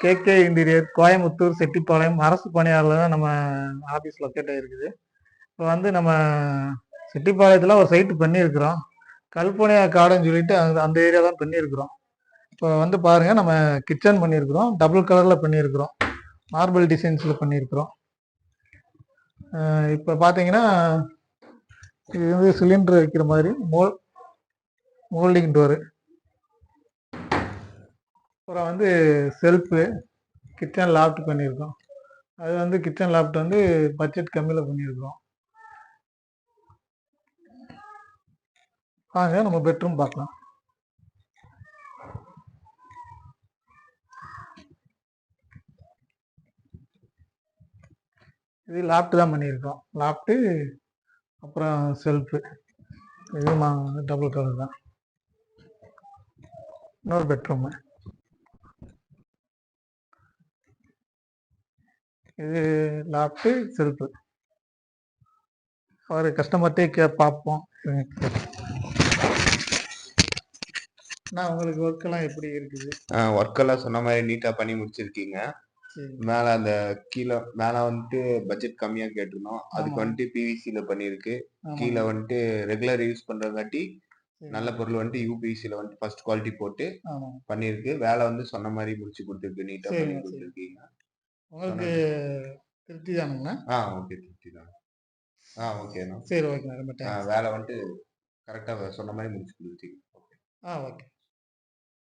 KK interior, Coimbatore, Chettipalayam அரசு பணியாளர் தான் நம்ம ஆஃபீஸ் லொக்கேட் ஆகிருக்குது. இப்போ வந்து நம்ம செட்டிப்பாளையத்தில் ஒரு சைட்டு பண்ணியிருக்கிறோம். கல்பனையா காடுன்னு சொல்லிட்டு அந்த ஏரியா தான் பண்ணியிருக்கிறோம். இப்போ வந்து பாருங்கள், நம்ம கிச்சன் பண்ணியிருக்கிறோம், டபுள் கலரில் பண்ணியிருக்கிறோம், மார்பிள் டிசைன்ஸில் பண்ணியிருக்கிறோம். இப்போ பார்த்தீங்கன்னா இது வந்து சிலிண்டர் வைக்கிற மாதிரி மோல்டிங் டோரு, அப்புறம் வந்து செல்ஃபு, கிச்சன் லாஃப்ட் பண்ணியிருக்கோம். அது வந்து கிச்சன் லாஃப்ட் வந்து பட்ஜெட் கம்மியில் பண்ணியிருக்கிறோம். வாங்க நம்ம பெட்ரூம் பார்க்கலாம். இது லாஃப்ட் தான் பண்ணியிருக்கோம். லாஃப்ட்டு அப்புறம் செல்ஃபு, இது டபுள் கலர் தான். இன்னொரு பெட்ரூமு, இது லாஃப்ட்டு செல்ஃபு. ஒரு கஸ்டமர்கிட்டே பார்ப்போம். நான் உங்களுக்கு ஒர்க்கெல்லாம் எப்படி இருக்குது? ஒர்க்கெல்லாம் சொன்ன மாதிரி நீட்டாக பண்ணி முடிச்சிருக்கீங்க. மேலே அந்த கீழே மேலே வந்துட்டு பட்ஜெட் கம்மியாக கேட்டிருந்தோம். அதுக்கு வந்துட்டு பிவிசியில் பண்ணியிருக்கு. கீழே வந்துட்டு ரெகுலர் யூஸ் பண்ணுறங்காட்டி நல்ல பொருள் வந்துட்டு யூபிவிசியில் வந்துட்டு ஃபர்ஸ்ட் குவாலிட்டி போட்டு பண்ணியிருக்கு. வேலை வந்து சொன்ன மாதிரி முடிச்சு கொடுத்துருக்கு, நீட்டாக பண்ணி கொடுத்துருக்கீங்க. உங்களுக்கு திருப்தி தானுங்கண்ணா? ஓகே, திருப்தி தான். ஓகேண்ணா. சரி, ஓகேண்ணா. ரொம்ப வேலை வந்துட்டு கரெக்டாக சொன்ன மாதிரி முடிச்சு கொடுத்துருக்கீங்க. ஓகே.